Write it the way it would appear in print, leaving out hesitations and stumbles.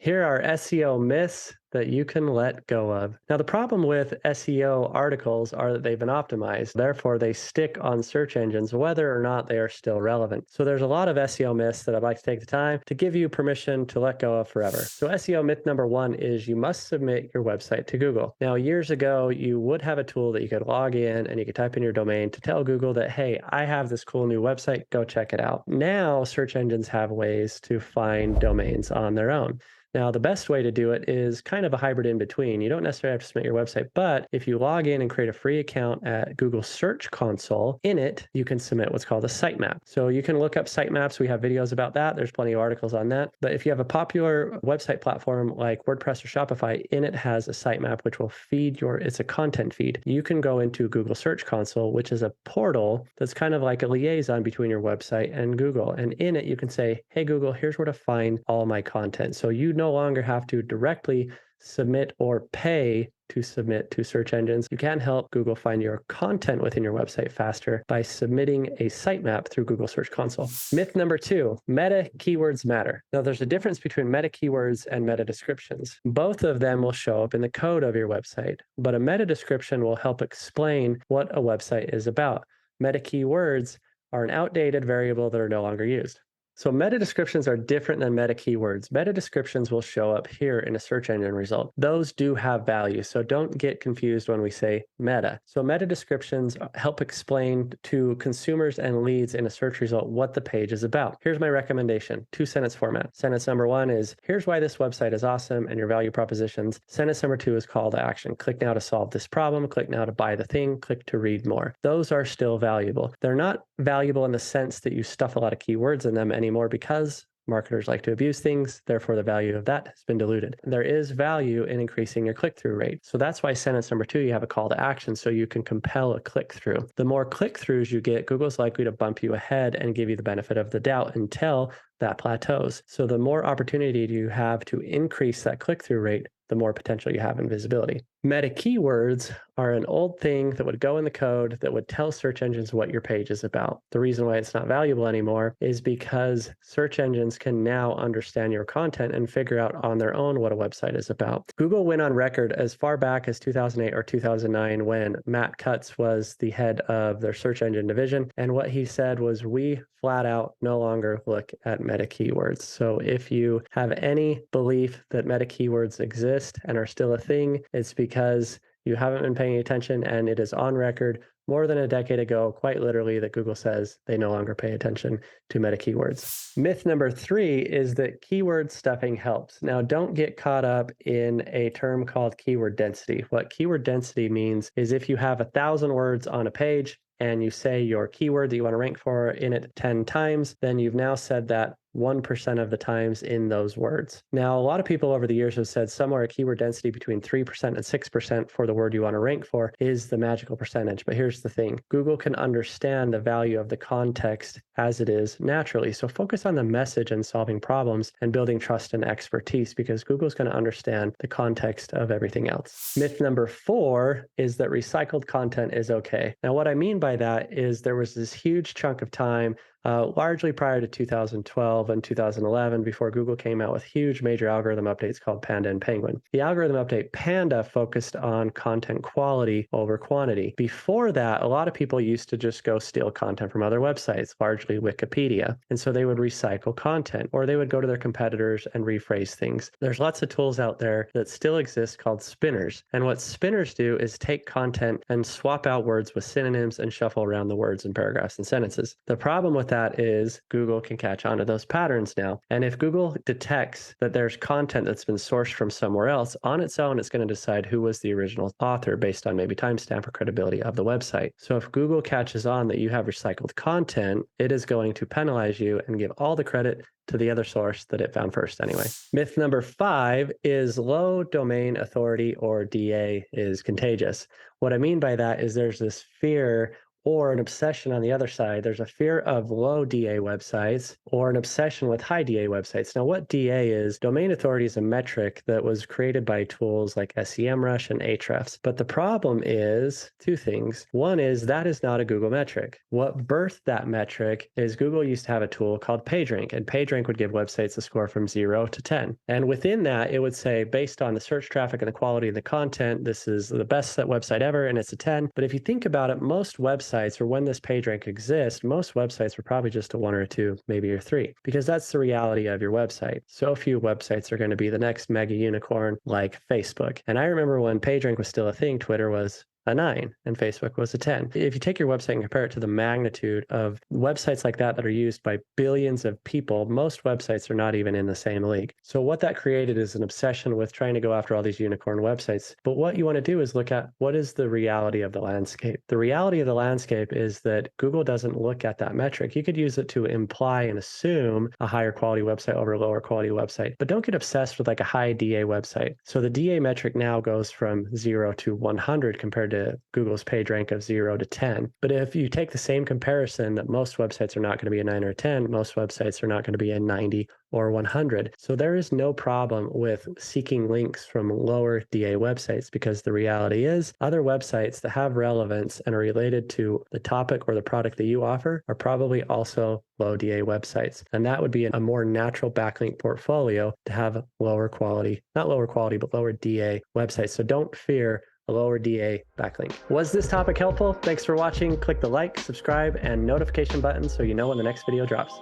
Here are SEO myths that you can let go of. Now, the problem with SEO articles are that they've been optimized. Therefore, they stick on search engines whether or not they are still relevant. So there's a lot of SEO myths that I'd like to take the time to give you permission to let go of forever. So SEO myth number one is you must submit your website to Google. Now, years ago, you would have a tool that you could log in and you could type in your domain to tell Google that, hey, I have this cool new website, go check it out. Now, search engines have ways to find domains on their own. Now, the best way to do it is kind of a hybrid in between. You don't necessarily have to submit your website, but if you log in and create a free account at Google Search Console, in it, you can submit what's called a sitemap. So you can look up sitemaps. We have videos about that. There's plenty of articles on that. But if you have a popular website platform like WordPress or Shopify, in it has a sitemap, which will feed it's a content feed. You can go into Google Search Console, which is a portal that's kind of like a liaison between your website and Google. And in it, you can say, hey, Google, here's where to find all my content. So you no longer have to directly submit or pay to submit to search engines. You can help Google find your content within your website faster by submitting a sitemap through Google Search Console. Myth number two, meta keywords matter. Now, there's a difference between meta keywords and meta descriptions. Both of them will show up in the code of your website, but a meta description will help explain what a website is about. Meta keywords are an outdated variable that are no longer used. So meta descriptions are different than meta keywords. Meta descriptions will show up here in a search engine result. Those do have value, so don't get confused when we say meta. So meta descriptions help explain to consumers and leads in a search result what the page is about. Here's my recommendation, 2-sentence format. Sentence number one is, here's why this website is awesome and your value propositions. Sentence number two is call to action. Click now to solve this problem. Click now to buy the thing. Click to read more. Those are still valuable. They're not valuable in the sense that you stuff a lot of keywords in them anymore because marketers like to abuse things. Therefore, the value of that has been diluted. There is value in increasing your click-through rate. So that's why sentence number two, you have a call to action so you can compel a click-through. The more click-throughs you get, Google's likely to bump you ahead and give you the benefit of the doubt until that plateaus. So the more opportunity you have to increase that click-through rate, the more potential you have in visibility. Meta keywords are an old thing that would go in the code that would tell search engines what your page is about. The reason why it's not valuable anymore is because search engines can now understand your content and figure out on their own what a website is about. Google went on record as far back as 2008 or 2009 when Matt Cutts was the head of their search engine division. And what he said was, we flat out no longer look at meta keywords. So if you have any belief that meta keywords exist and are still a thing, it's because you haven't been paying attention, and it is on record more than a decade ago, quite literally, that Google says they no longer pay attention to meta keywords. Myth number three is that keyword stuffing helps. Now, don't get caught up in a term called keyword density. What keyword density means is if you have 1,000 words on a page and you say your keyword that you want to rank for in it 10 times, then you've now said that 1% of the times in those words. Now, a lot of people over the years have said somewhere a keyword density between 3% and 6% for the word you want to rank for is the magical percentage. But here's the thing. Google can understand the value of the context as it is naturally. So focus on the message and solving problems and building trust and expertise, because Google's going to understand the context of everything else. Myth number four is that recycled content is okay. Now, what I mean by that is there was this huge chunk of time largely prior to 2012 and 2011, before Google came out with huge major algorithm updates called Panda and Penguin. The algorithm update Panda focused on content quality over quantity. Before that, a lot of people used to just go steal content from other websites, largely Wikipedia. And so they would recycle content, or they would go to their competitors and rephrase things. There's lots of tools out there that still exist called spinners. And what spinners do is take content and swap out words with synonyms and shuffle around the words in paragraphs and sentences. The problem with that is Google can catch on to those patterns now. And if Google detects that there's content that's been sourced from somewhere else, on its own, it's going to decide who was the original author based on maybe timestamp or credibility of the website. So if Google catches on that you have recycled content, it is going to penalize you and give all the credit to the other source that it found first anyway. Myth number five is low domain authority, or DA, is contagious. What I mean by that is there's this fear or an obsession on the other side. There's a fear of low DA websites or an obsession with high DA websites. Now, what DA is, domain authority is a metric that was created by tools like SEMrush and Ahrefs. But the problem is two things. One is that is not a Google metric. What birthed that metric is Google used to have a tool called PageRank, and PageRank would give websites a score from 0 to 10. And within that, it would say, based on the search traffic and the quality of the content, this is the best website ever, and it's a 10. But if you think about it, most websites, or when this PageRank exists, most websites were probably just a 1 or a 2, maybe a 3, because that's the reality of your website. So few websites are going to be the next mega unicorn like Facebook. And I remember when PageRank was still a thing, Twitter was a 9 and Facebook was a 10. If you take your website and compare it to the magnitude of websites like that are used by billions of people, most websites are not even in the same league. So what that created is an obsession with trying to go after all these unicorn websites. But what you want to do is look at what is the reality of the landscape. The reality of the landscape is that Google doesn't look at that metric. You could use it to imply and assume a higher quality website over a lower quality website, but don't get obsessed with like a high DA website. So the DA metric now goes from 0 to 100 compared to Google's PageRank of 0 to 10. But if you take the same comparison that most websites are not going to be a 9 or a 10, most websites are not going to be a 90 or 100. So there is no problem with seeking links from lower DA websites, because the reality is other websites that have relevance and are related to the topic or the product that you offer are probably also low DA websites. And that would be a more natural backlink portfolio to have lower quality, not lower quality, but lower DA websites. So don't fear a lower DA backlink. Was this topic helpful? Thanks for watching. Click the like, subscribe, and notification button so you know when the next video drops.